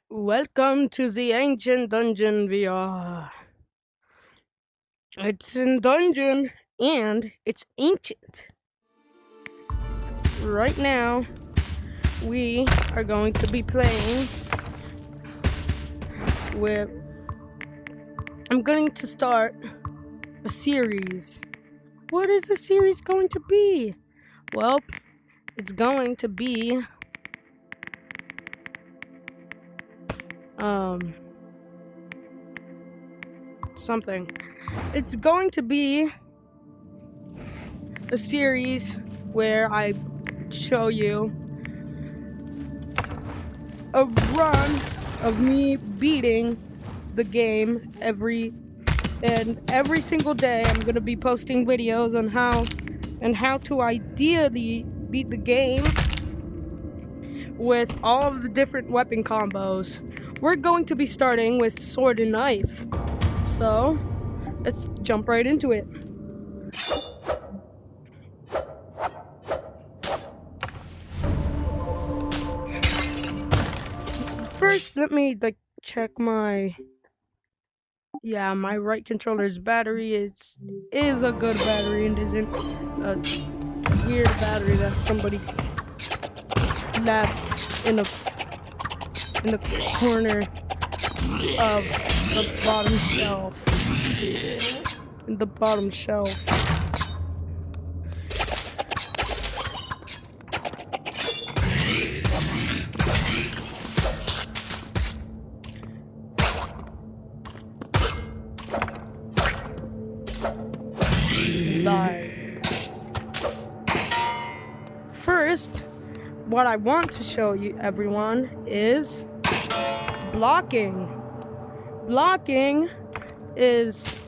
Welcome to the ancient dungeon VR. It's in dungeon and it's ancient. Right now, we are going to be playing with. I'm going to start a series. What is the series going to be? Well, it's going to be something. It's going to be a series where I show you a run of me beating the game every single day. I'm gonna be posting videos on how to ideally beat the game with all of the different weapon combos. We're going to be starting with sword and knife. So, let's jump right into it. First, let me check my right controller's battery is a good battery and isn't a weird battery that somebody left in the corner of the bottom shelf. In the bottom shelf. First, what I want to show you everyone is blocking. Blocking is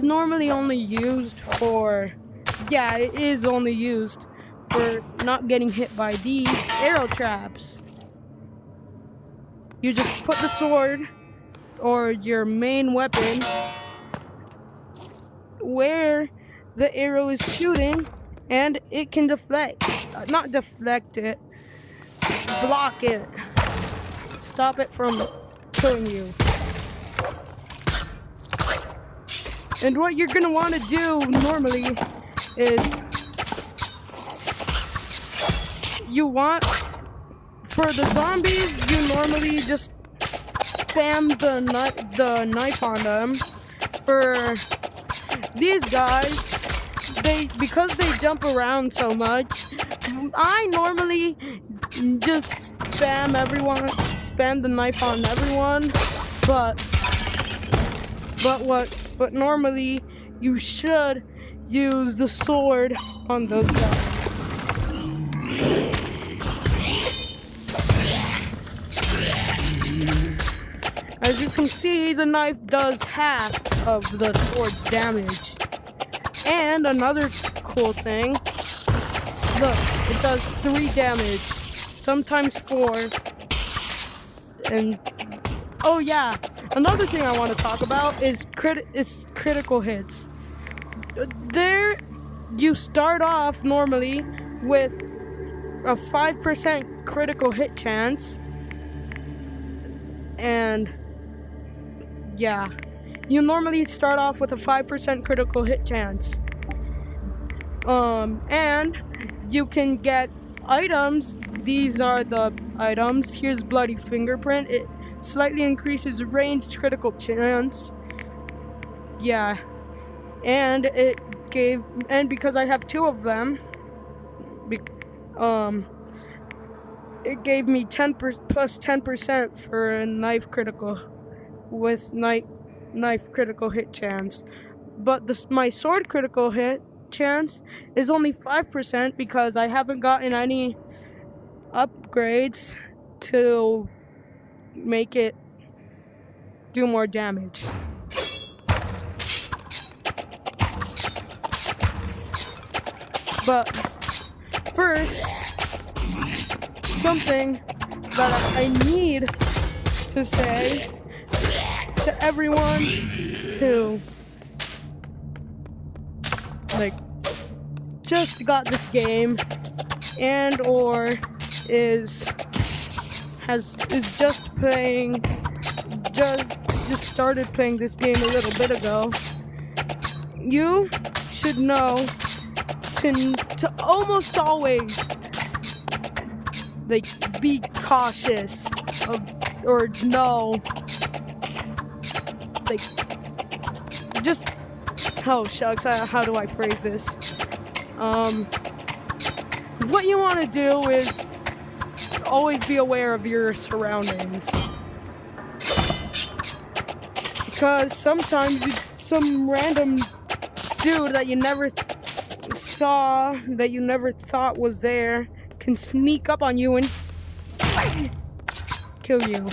normally only used for it is only used for not getting hit by these arrow traps. You just put the sword or your main weapon where the arrow is shooting, and it can deflect. Not deflect it, block it. Stop it from killing you. And what you're gonna want to do normally is for the zombies, you normally just spam the knife on them. For these guys, because they jump around so much, I normally just spam the knife on everyone, but normally you should use the sword on those guys. As you can see, the knife does half of the sword's damage. And another cool thing, look, it does 3 damage, sometimes 4, and oh yeah, another thing I want to talk about is critical hits. There, you start off normally with a 5% critical hit chance, and you normally start off with a 5% critical hit chance. And you can get items. These are the items. Here's Bloody Fingerprint. It slightly increases range critical chance. And because I have 2 of them, it gave me 10 plus 10% for a knife critical with knife critical hit chance. But my sword critical hit chance is only 5% because I haven't gotten any upgrades to make it do more damage. But first, something that I need to say to everyone who just got this game and or is is just started playing this game a little bit ago, you should know to almost always like be cautious or know like just oh shucks, how do I phrase this? What you want to do is always be aware of your surroundings, because sometimes some random dude that you never saw, that you never thought was there, can sneak up on you and kill you.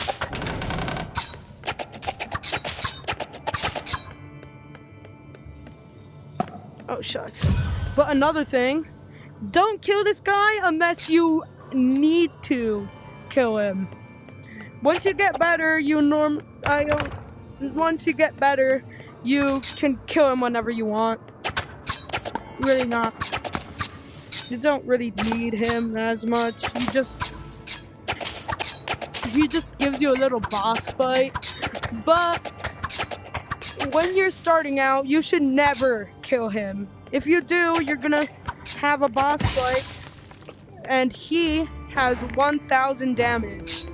Oh shucks. But another thing, don't kill this guy unless you need to kill him. Once you get better, once you get better, you can kill him whenever you want. It's really not. You don't really need him as much. He just gives you a little boss fight. But when you're starting out, you should never kill him. If you do, you're gonna have a boss fight, and he has 1,000 damage.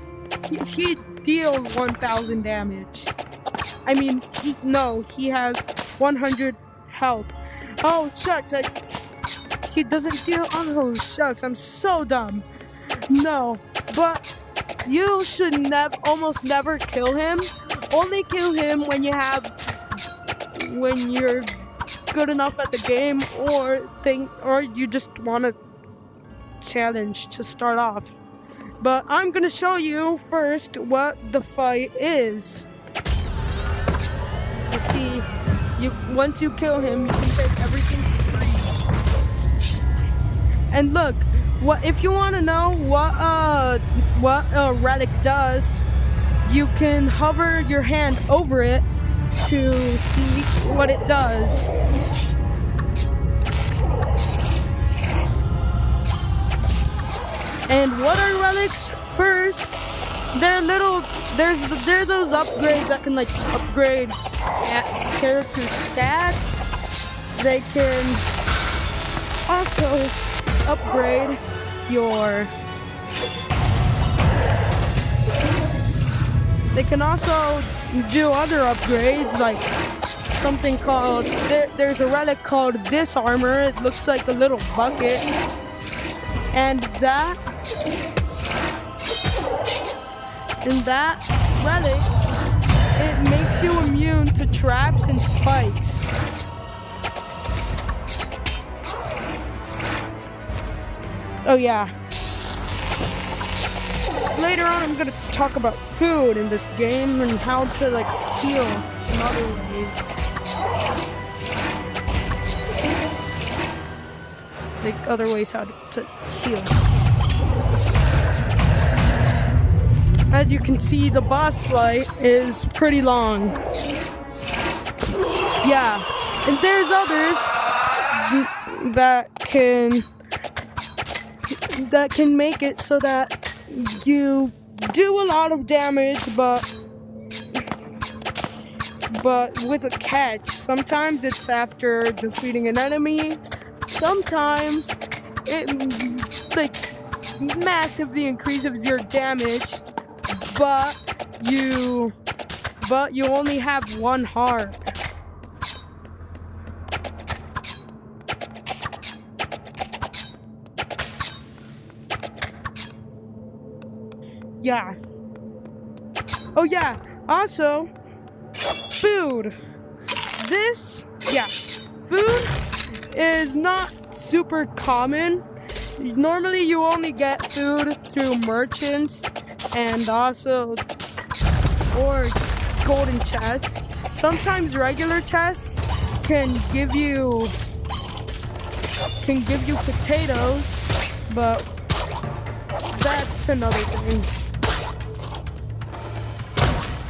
He deals 1,000 damage. I mean, he has 100 health. Oh shucks, he doesn't deal. Oh shucks, I'm so dumb. No, but you should almost never kill him. Only kill him when you're good enough at the game, or you just want a challenge to start off. But I'm gonna show you first what the fight is. You see, once you kill him, you can take everything free. And look, if you want to know what a relic does, you can hover your hand over it to see what it does. And what are relics? First, they're those upgrades that can like upgrade character stats. They can also upgrade They can also do other upgrades, like something called, there's a relic called Disarmor. It looks like a little bucket. And that relic, it makes you immune to traps and spikes. Oh yeah. Later on, I'm gonna talk about food in this game and how to like heal in other ways. Like other ways how to heal. As you can see, the boss fight is pretty long. Yeah, and there's others that can make it so that you do a lot of damage, but with a catch. Sometimes it's after defeating an enemy. Sometimes it like massively increases your damage, but you only have one heart. Yeah. Oh yeah, also, food. Food is not super common. Normally you only get food through merchants and also, or golden chests. Sometimes regular chests can give you potatoes, but that's another thing.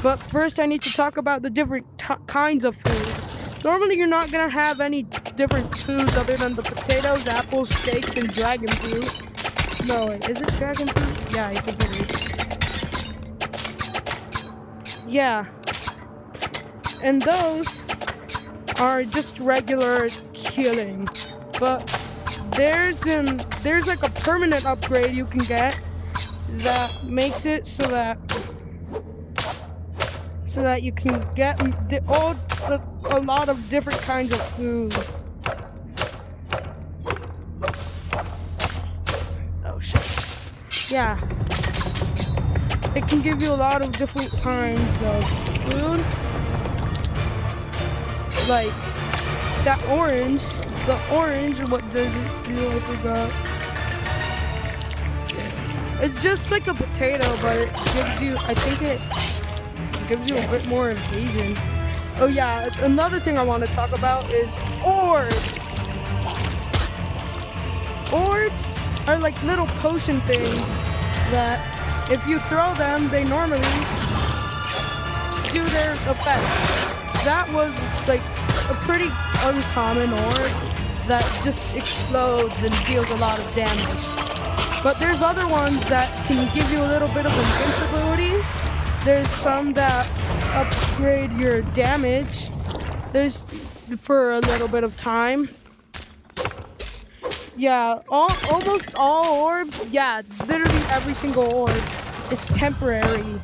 But first I need to talk about the different kinds of food. Normally you're not going to have any different foods other than the potatoes, apples, steaks, and dragon fruit. No, wait, is it dragon fruit? Yeah, I think it is. yeah. And those are just regular killing. But there's like a permanent upgrade you can get that makes it so that you can get a lot of different kinds of food. Oh shit. Yeah. It can give you a lot of different kinds of food. Like that orange. The orange, what does it do? I forgot. It's just like a potato, but it gives you, I think it gives you a bit more evasion. Oh yeah, another thing I want to talk about is orbs. Orbs are like little potion things that if you throw them, they normally do their effect. That was like a pretty uncommon orb that just explodes and deals a lot of damage. But there's other ones that can give you a little bit of invincibility. There's some that upgrade your damage. There's for a little bit of time. Yeah, almost all orbs. Yeah, literally every single orb is temporary,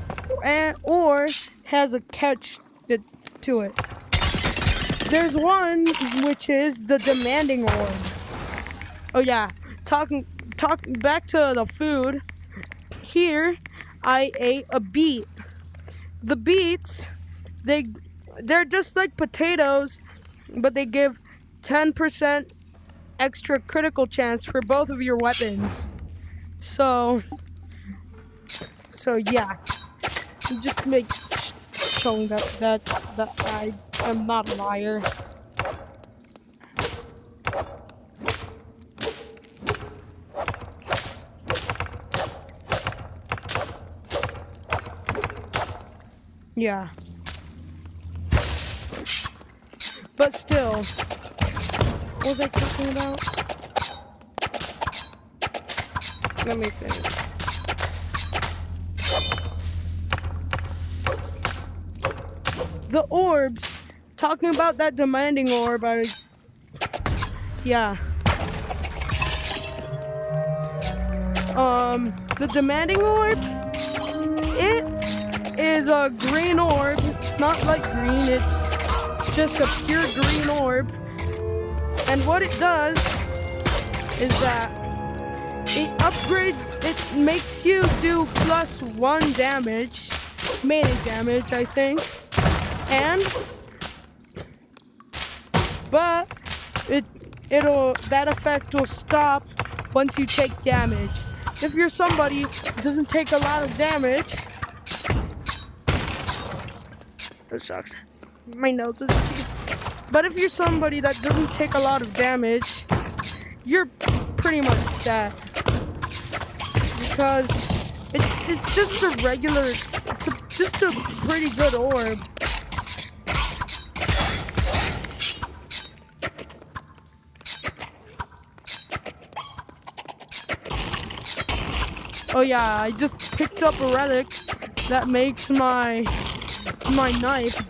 or has a catch to it. There's one which is the demanding orb. Oh yeah, talking back to the food. Here, I ate a beet. The beets, they're just like potatoes, but they give 10% extra critical chance for both of your weapons. So yeah, just showing that I am not a liar. Yeah. But still, what was I talking about? Let me finish. The orbs. Talking about that demanding orb, yeah. The demanding orb, it is a green orb. It's not like green, it's just a pure green orb. And what it does is that it makes you do +1 damage, melee damage, I think. But that effect will stop once you take damage. If you're somebody who doesn't take a lot of damage, that sucks. My nose is itchy. But if you're somebody that doesn't take a lot of damage, you're pretty much set. Because it's just a regular, just a pretty good orb. Oh yeah, I just picked up a relic that makes my knife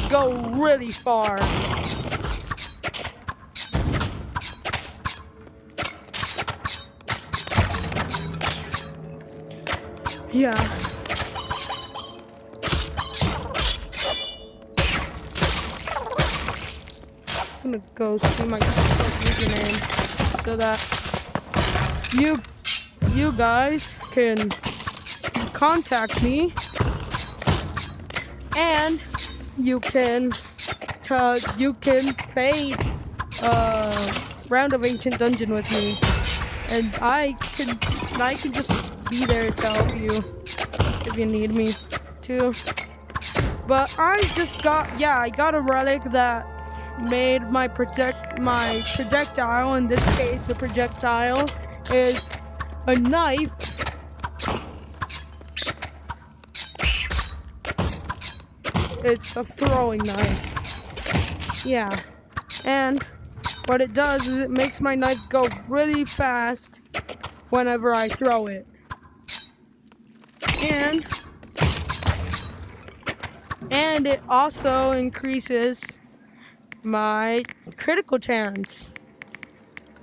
go really far. Yeah. I'm gonna go see my username so that you guys can contact me and you can play round of Ancient Dungeon with me, and I can just be there to help you if you need me to. But I got a relic that made my projectile. In this case, the projectile is a knife. It's a throwing knife. Yeah. And what it does is it makes my knife go really fast whenever I throw it. And And it also increases my critical chance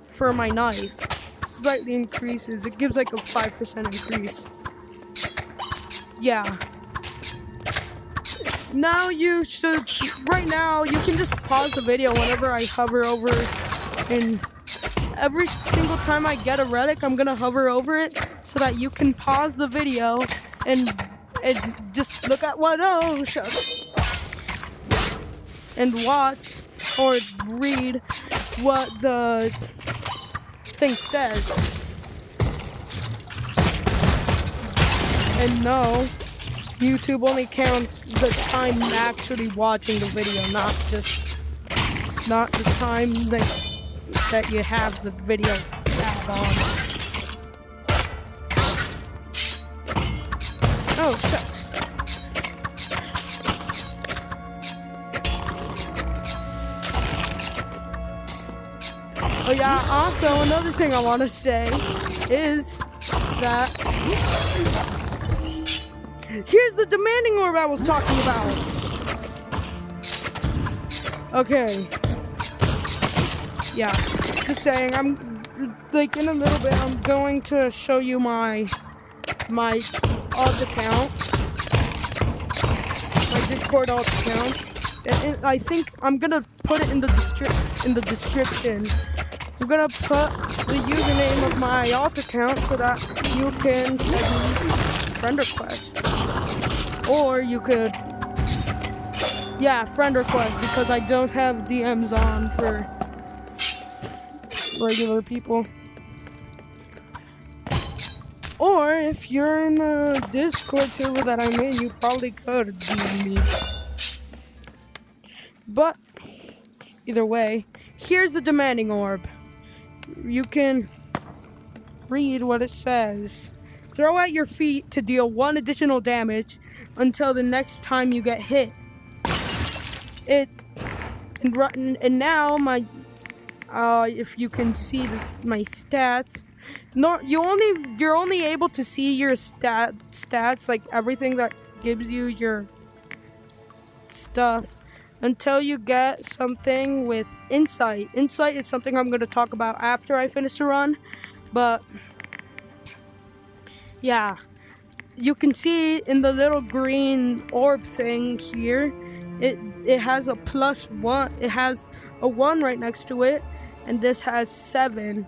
for my knife. Slightly increases. It gives like a 5% increase. Yeah. Now you should, right now, you can just pause the video whenever I hover over, and every single time I get a relic, I'm gonna hover over it so that you can pause the video and just look at what, oh shucks, and watch or read what the thing says. And no, YouTube only counts the time actually watching the video, not the time that you have the video tab on. Oh shucks. Oh yeah, also another thing I want to say is that here's the demanding orb I was talking about. Okay. Yeah, just saying, I'm like in a little bit I'm going to show you my alt account. My Discord alt account. And I think I'm gonna put it in the description. I'm gonna put the username of my alt account so that you can send me friend requests. Or you could, yeah, friend requests, because I don't have DMs on for regular people. Or if you're in the Discord server that I'm in, you probably could DM me. But either way, here's the demanding orb. You can read what it says. Throw at your feet to deal 1 additional damage until the next time you get hit. And now my if you can see this, my stats. No, you're only able to see your stats, like everything that gives you your stuff, until you get something with insight. Insight is something I'm going to talk about after I finish the run, but yeah, you can see in the little green orb thing here, it has a +1. It has a 1 right next to it, and this has 7.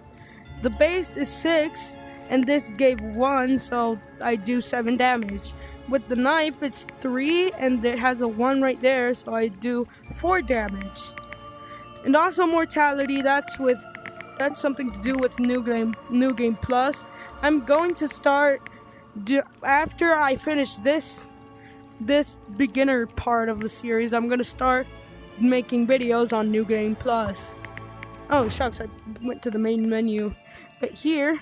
The base is 6, and this gave 1, so I do 7 damage. With the knife, it's 3, and it has a 1 right there, so I do 4 damage. And also mortality, that's something to do with New Game Plus. I'm going to start, after I finish this beginner part of the series, I'm going to start making videos on New Game Plus. Oh shucks, I went to the main menu. But here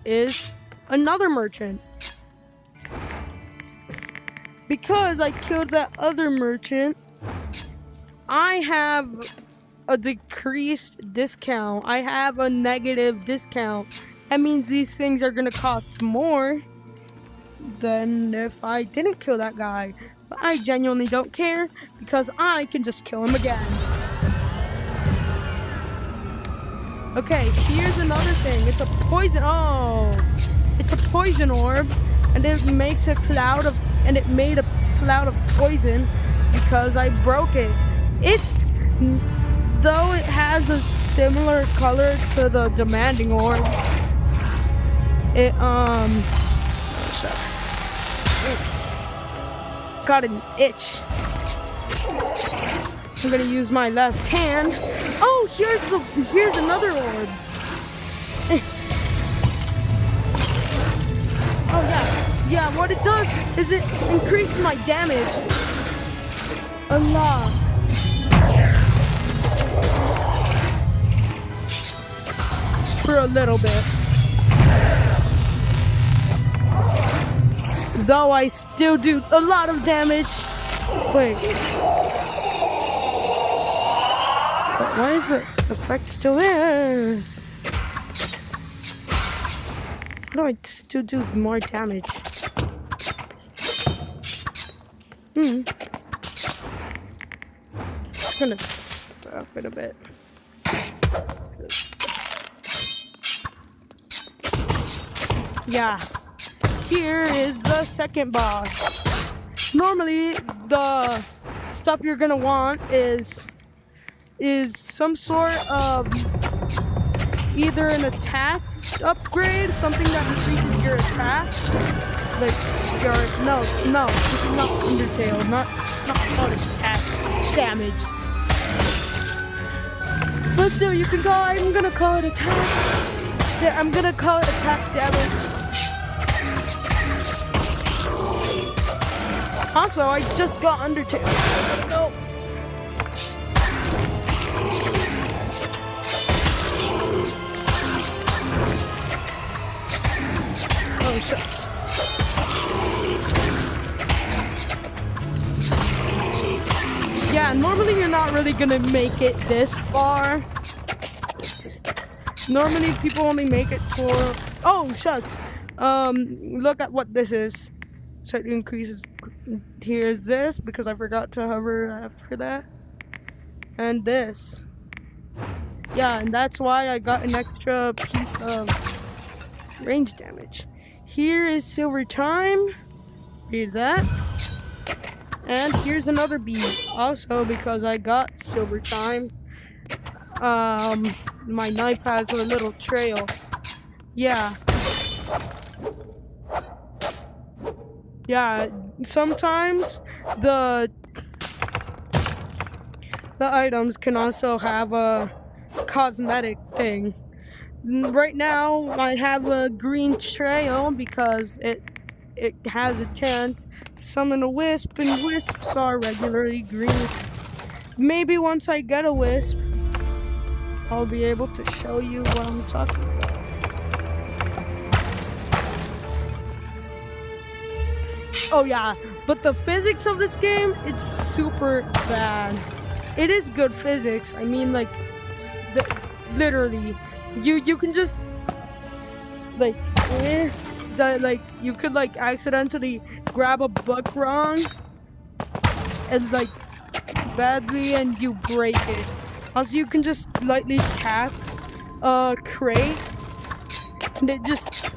is another merchant. Because I killed that other merchant, I have a decreased discount. I have a negative discount. That means these things are gonna cost more than if I didn't kill that guy. But I genuinely don't care, because I can just kill him again. Okay, here's another thing. It's a poison. Oh, it's a poison orb, and it makes a cloud of, and it made a cloud of poison because I broke it. Though it has a similar color to the demanding orb, it shucks. Got an itch. I'm gonna use my left hand. Oh, here's another orb. Oh yeah, what it does is it increases my damage a lot. For a little bit. Though I still do a lot of damage. Wait. But why is the effect still there? How do I still do more damage? Just gonna stop it a bit. Yeah. Here is the second boss. Normally, the stuff you're gonna want is some sort of either an attack upgrade, something that increases your attack. Like no, this is not Undertale. It's not called attack, it's damage. But still, you can call. I'm gonna call it attack. Yeah, I'm gonna call it attack damage. Also, I just got Undertale. Let's go. Oh, shucks. Yeah, normally you're not really gonna make it this far. Normally people only make it for... Oh, shucks. Look at what this is. So it increases. Here's this, because I forgot to hover after that. And this. Yeah, and that's why I got an extra piece of range damage. Here is silver time. Read that. And here's another bead. Also, because I got silver time, my knife has a little trail. Yeah. Yeah, sometimes the items can also have a cosmetic thing. Right now, I have a green trail because it has a chance to summon a wisp, and wisps are regularly green. Maybe once I get a wisp, I'll be able to show you what I'm talking about. Oh yeah, but the physics of this game, it's super bad. It is good physics. I mean, like, literally, you can just like, you could like accidentally grab a book wrong and like badly, and you break it. Also, you can just lightly tap a crate, and it just.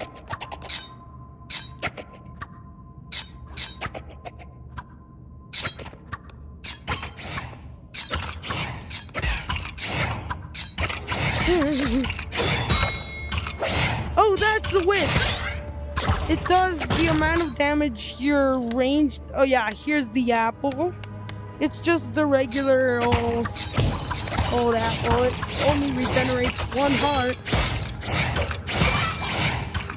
Oh, that's the wisp. It does the amount of damage your range. Oh yeah, here's the apple. It's just the regular old apple. It only regenerates one heart.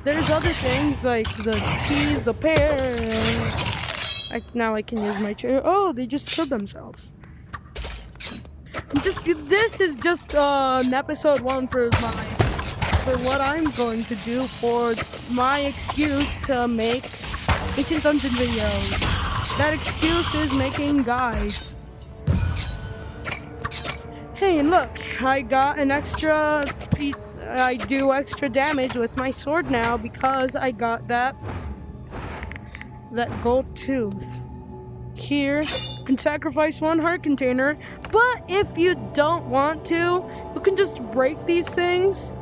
There's other things like the cheese, the pear. Now I can use my chair. Oh, they just killed themselves. This is just an episode 1 for what I'm going to do for my excuse to make Ancient Dungeon videos. That excuse is making guides. Hey, and look, I got an extra piece. I do extra damage with my sword now because I got that gold tooth. Here, you can sacrifice 1 heart container, but if you don't want to, you can just break these things.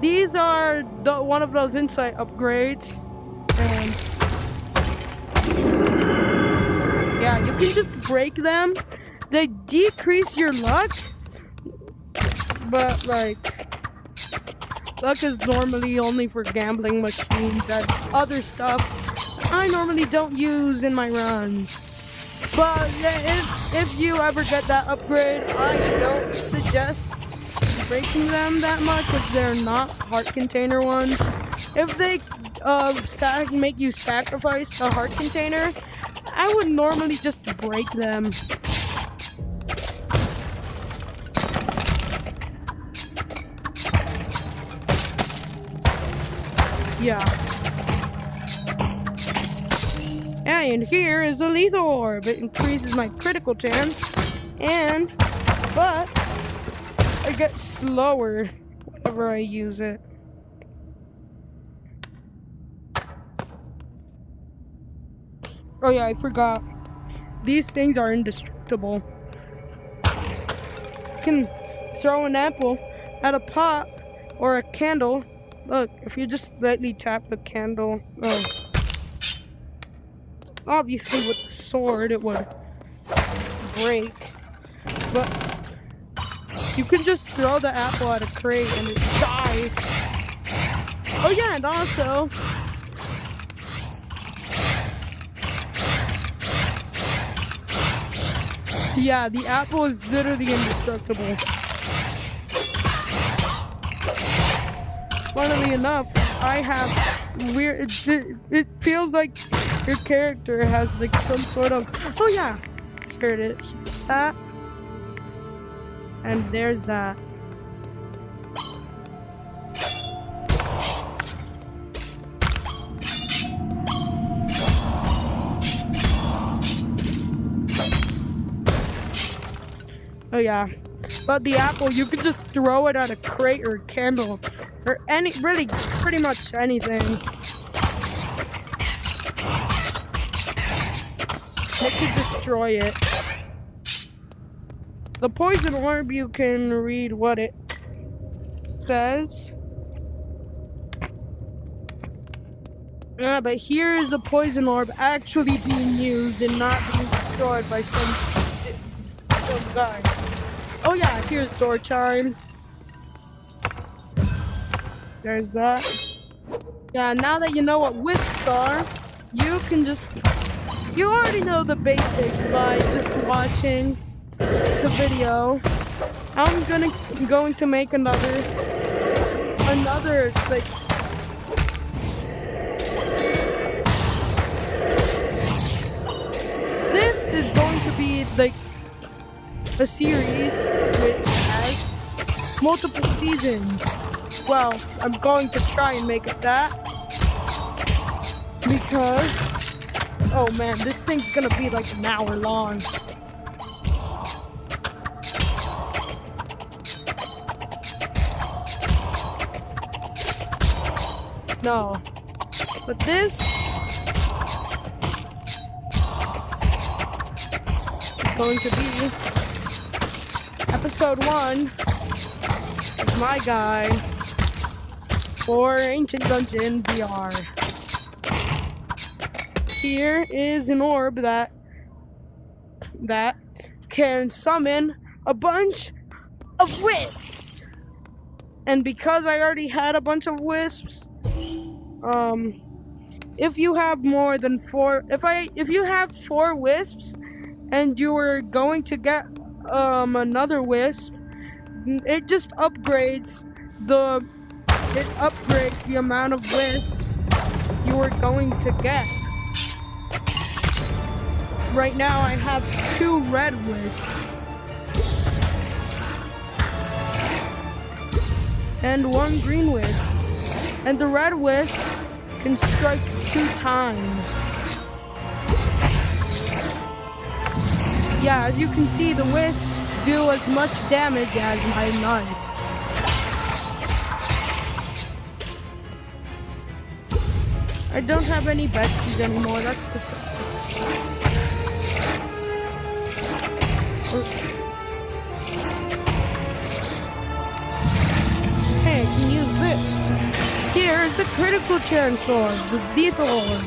These are one of those insight upgrades, and yeah, you can just break them. They decrease your luck, but like, luck is normally only for gambling machines and other stuff I normally don't use in my runs. But if you ever get that upgrade, I don't suggest breaking them that much if they're not heart container ones. If they make you sacrifice a heart container, I would normally just break them. Yeah. And here is the lethal orb. It increases my critical chance, but I get slower whenever I use it. Oh yeah, I forgot. These things are indestructible. You can throw an apple at a pot or a candle. Look, if you just lightly tap the candle, obviously with the sword it would break, but you can just throw the apple at a crate and it dies. Oh yeah, and also yeah, the apple is literally indestructible. Funnily enough, I have weird. It feels like your character has like some sort of. Oh yeah, here it is. That, and there's that. Oh yeah, but the apple, you can just throw it at a crate or a candle or really pretty much anything. It can destroy it. The poison orb, you can read what it says. But here is the poison orb actually being used and not being destroyed by some guy. Oh yeah, here's door chime. There's that. Yeah, now that you know what wisps are, you can just... You already know the basics by just watching the video. I'm going to make another like... This is going to be like a series which has multiple seasons. Well, I'm going to try and make it that because, oh man, this thing's gonna be like an hour long. No, but this is going to be episode 1 of my guide for Ancient Dungeon VR. Here is an orb that can summon a bunch of wisps. And because I already had a bunch of wisps, if you have more than 4, if you have 4 wisps and you were going to get another wisp, it just upgrades the amount of wisps you are going to get. Right now I have 2 red wisps and 1 green wisp, and the red wisp can strike 2 times. Yeah, as you can see, the wisps do as much damage as my knife. I don't have any besties anymore, that's the sad. Hey, I can use this. Here's the critical chance orb, the lethal orb.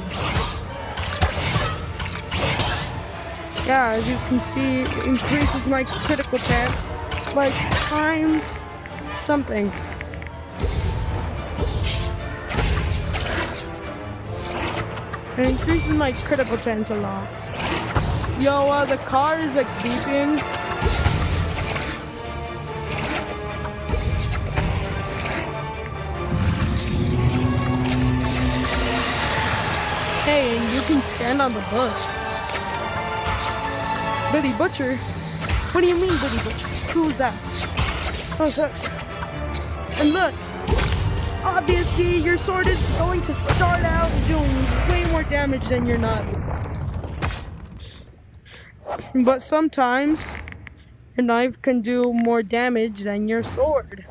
Yeah, as you can see, it increases my critical chance like times something. It increases my critical chance a lot. Yo, the car is like beeping. Hey, and you can stand on the bus. Billy Butcher? What do you mean, Billy Butcher? Who's that? Oh, sucks. And look, obviously your sword is going to start out doing way more damage than your knife. But sometimes your knife can do more damage than your sword.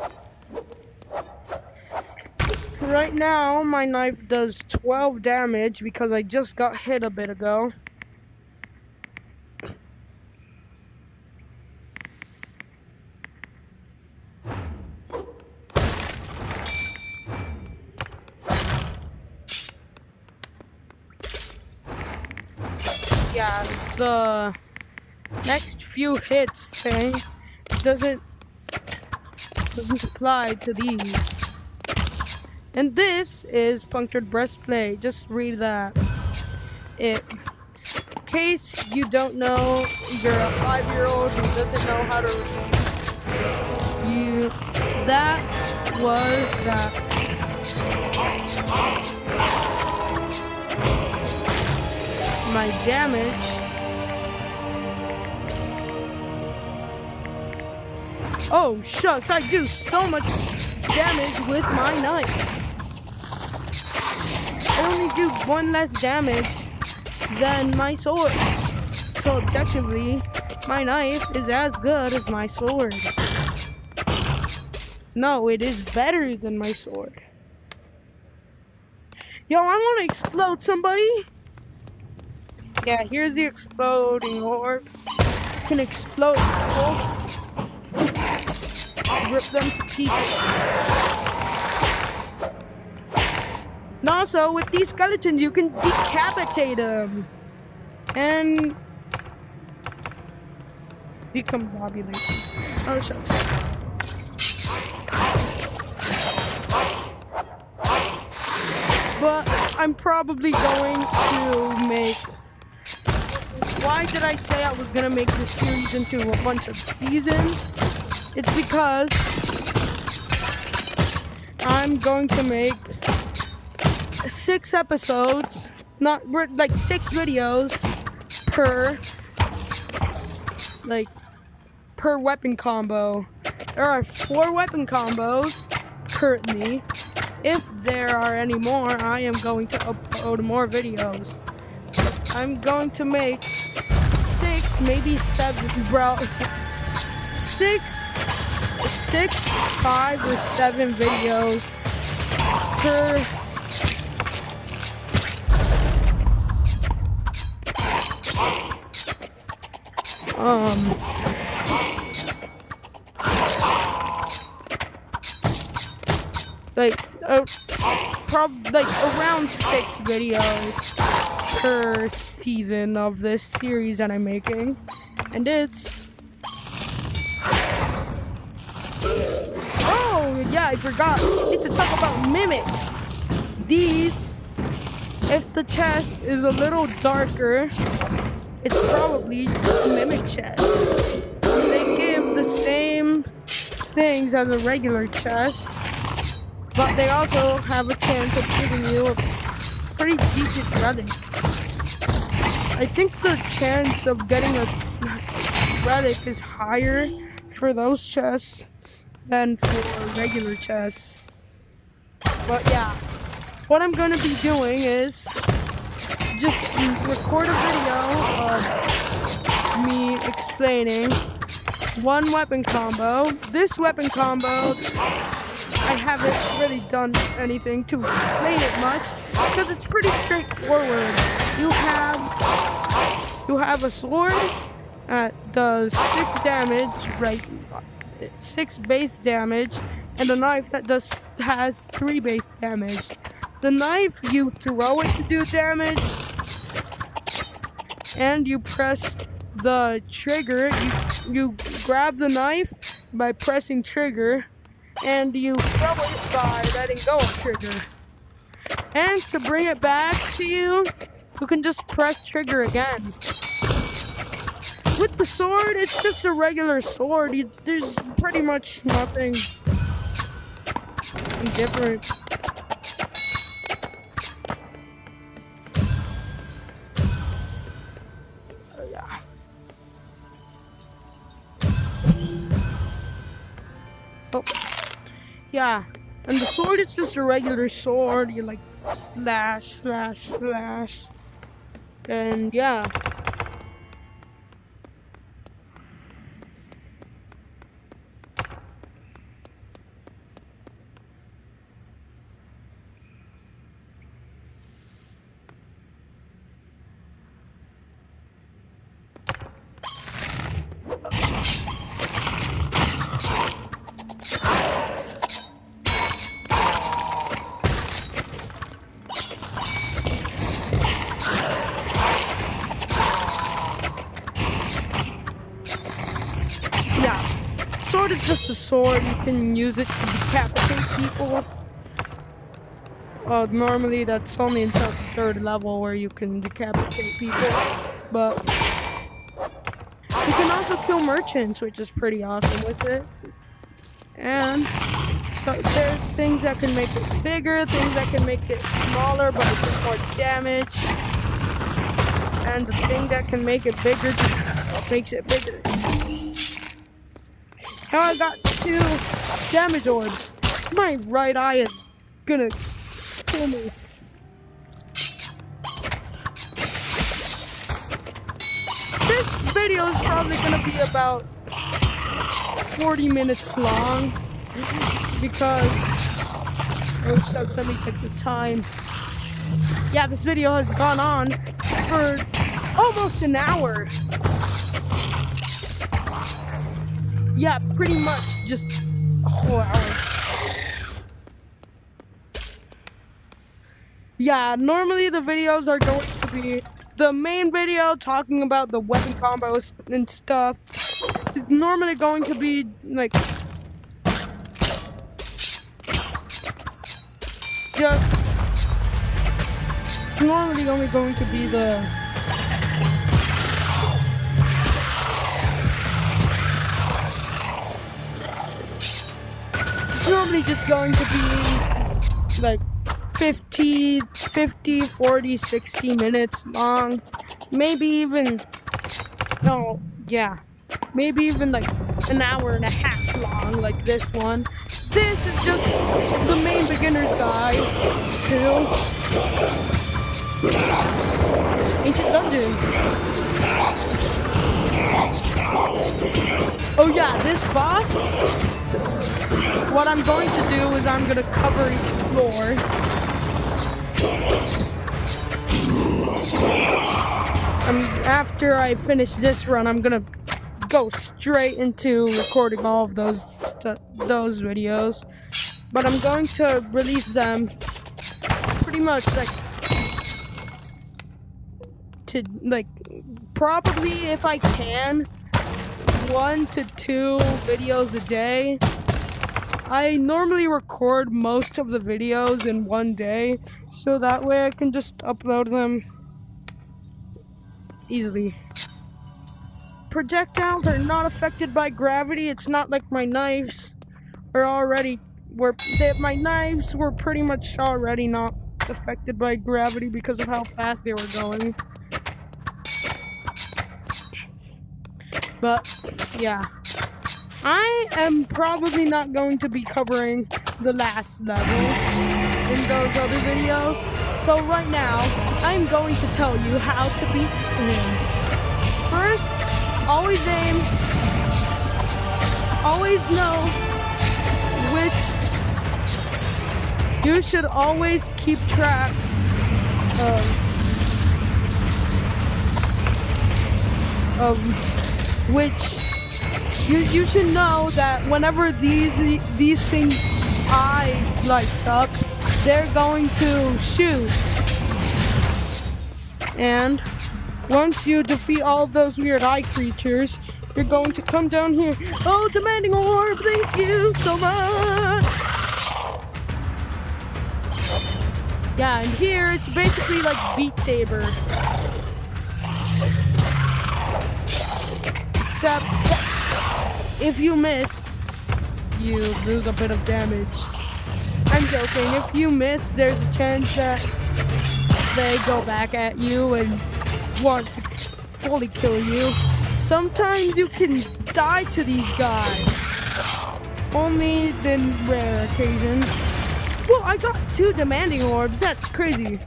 Right now, my knife does 12 damage because I just got hit a bit ago. yeah, the next few hits thing doesn't apply to these. And this is punctured breastplate. Just read that. In case you don't know, you're a 5-year-old who doesn't know how to read. That was that. My damage. Oh shucks, I do so much damage with my knife. I only do 1 less damage than my sword. So objectively, my knife is as good as my sword. No, it is better than my sword. Yo, I want to explode somebody. Yeah, here's the exploding orb. You can explode people. Rip them to pieces. And also, with these skeletons, you can decapitate them. And decombobulate them. Oh, shucks. But I'm probably going to make... Why did I say I was going to make this series into a bunch of seasons? It's because I'm going to make 6 episodes, not like 6 videos per weapon combo. There are 4 weapon combos currently. If there are any more, I am going to upload more videos. I'm going to make 6, maybe 7, bro. 6, 5 or 7 videos per like around 6 videos per season of this series that I'm making, and it's yeah, I forgot. I need to talk about mimics. These, if the chest is a little darker, it's probably a mimic chest. They give the same things as a regular chest, but they also have a chance of giving you a pretty decent relic. I think the chance of getting a relic is higher for those chests than for regular chests. But yeah, what I'm going to be doing is just record a video of me explaining 1 weapon combo. This weapon combo, I haven't really done anything to explain it much because it's pretty straightforward. You have a sword that does 6 damage, right? 6 base damage, and a knife that has 3 base damage. The knife, you throw it to do damage, and you press the trigger. You grab the knife by pressing trigger, and you throw it by letting go of trigger. And to bring it back to you, you can just press trigger again. With the sword, it's just a regular sword. There's pretty much nothing different. Oh, yeah. And the sword is just a regular sword. You like slash, slash, slash. And yeah. sword is just a sword. You can use it to decapitate people. Normally that's only until the 3rd level where you can decapitate people. But you can also kill merchants, which is pretty awesome with it. And so there's things that can make it bigger, things that can make it smaller, but it does more damage. And the thing that can make it bigger just makes it bigger. Now I got 2 damage orbs. My right eye is gonna kill me. This video is probably gonna be about 40 minutes long because oh shucks, let me check the time. Yeah, this video has gone on for almost an hour. Yeah, pretty much just a whole hour. Yeah, normally the videos are going to be the main video talking about the weapon combos and stuff is normally going to be like just normally only going to be the it's normally just going to be like 50, 40, 60 minutes long. Maybe even, no, yeah. Maybe even like an hour and a half long, like this one. This is just the main beginner's guide to Ancient Dungeon. Oh yeah, this boss, what I'm going to do is I'm going to cover each floor. After I finish this run, I'm gonna go straight into recording all of those videos. But I'm going to release them pretty much probably if I can 1 to 2 videos a day. I normally record most of the videos in one day, so that way I can just upload them easily. Projectiles are not affected by gravity. It's not like my knives my knives were pretty much already not affected by gravity because of how fast they were going. But yeah, I am probably not going to be covering the last level in those other videos. So right now, I'm going to tell you how to beat him. First, always aim. Always know which. You should always keep track of which. You should know that whenever these things' eye lights up, they're going to shoot. And once you defeat all of those weird eye creatures, you're going to come down here. Oh, demanding orb, thank you so much. Yeah, and here it's basically like Beat Saber. Except if you miss, you lose a bit of damage. I'm joking. If you miss, there's a chance that they go back at you and want to fully kill you. Sometimes you can die to these guys. Only in rare occasions. Well, I got 2 demanding orbs. That's crazy.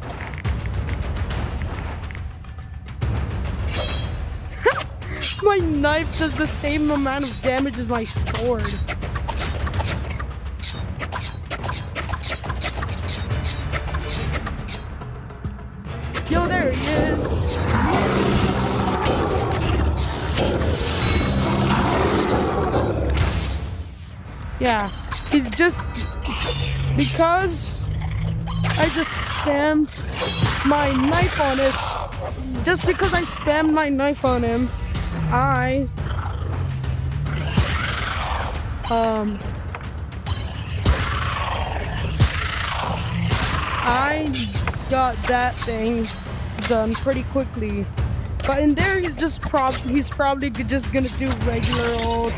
My knife does the same amount of damage as my sword. Yo, there he is. Yeah, he's just... Because I just spammed my knife on it. Just because I spammed my knife on him, I got that thing done pretty quickly. But in there, he's probably just gonna do regular old.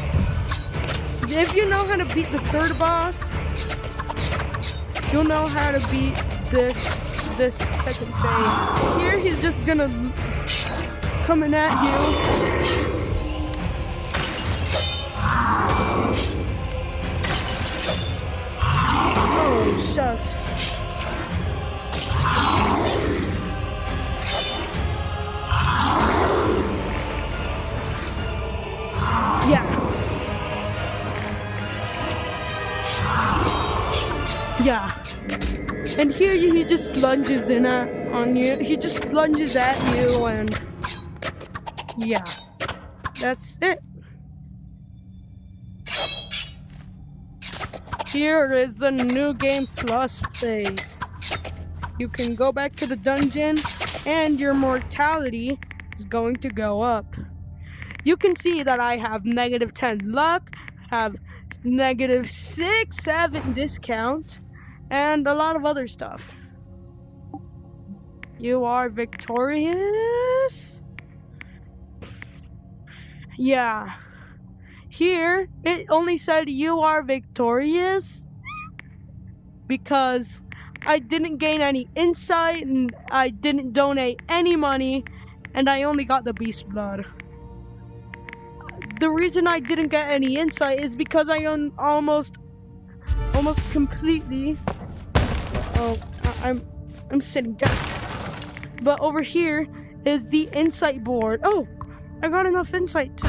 If you know how to beat the third boss, you'll know how to beat this second phase. Here, he's just gonna coming at you. Oh, shucks. Yeah. And here he just lunges on you. He just lunges at you and yeah. That's it. Here is the new game plus phase. You can go back to the dungeon and your mortality is going to go up. You can see that I have -10 luck, have -6, 7 discount, and a lot of other stuff. You are victorious? Yeah. Here, it only said you are victorious because I didn't gain any insight and I didn't donate any money and I only got the beast blood. The reason I didn't get any insight is because I almost completely. Oh, I'm sitting down. But over here is the insight board. Oh, I got enough insight to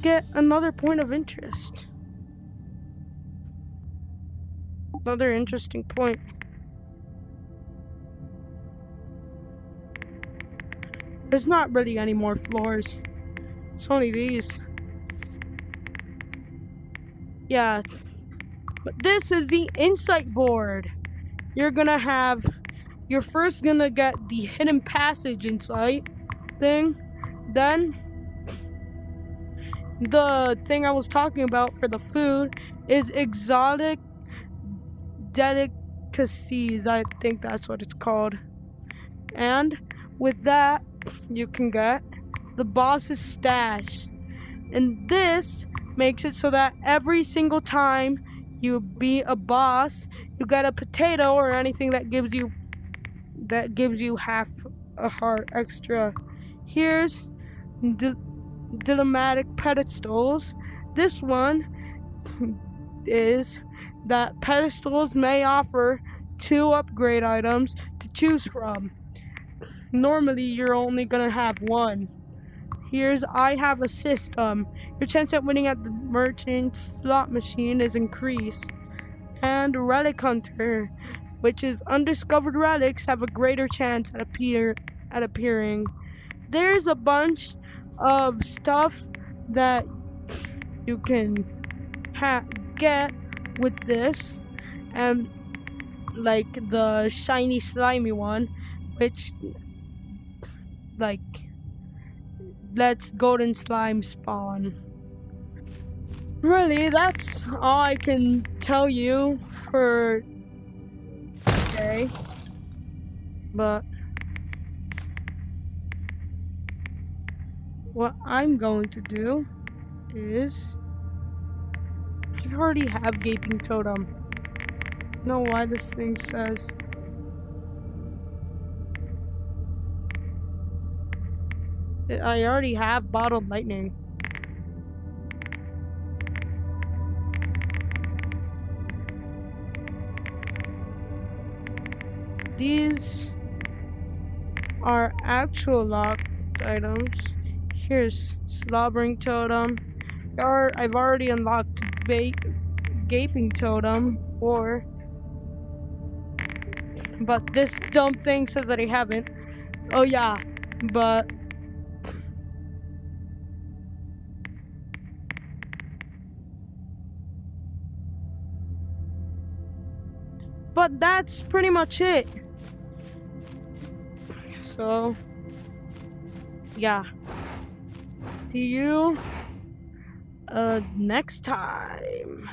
get another point of interest. Another interesting point. There's not really any more floors. It's only these. Yeah. But this is the insight board. You're first gonna get the hidden passage insight thing. Then the thing I was talking about for the food is exotic delicacies. I think that's what it's called. And with that, you can get the boss's stash. And this makes it so that every single time you beat a boss, you get a potato or anything that gives you half a heart extra. Here's dilemmatic pedestals. This one is that pedestals may offer 2 upgrade items to choose from. Normally, you're only gonna have 1. Here's I have a system. Your chance at winning at the merchant slot machine is increased. And relic hunter, which is undiscovered relics have a greater chance at appearing. There's a bunch of stuff that you can get with this, and like the shiny slimy one, which like lets golden slime spawn. Really, that's all I can tell you for today. But what I'm going to do is I already have gaping totem. I don't know why this thing says I already have bottled lightning. These are actual locked items. Here's slobbering totem. I've already unlocked gaping totem, but this dumb thing says that I haven't. Oh yeah, but that's pretty much it. So yeah, see you next time.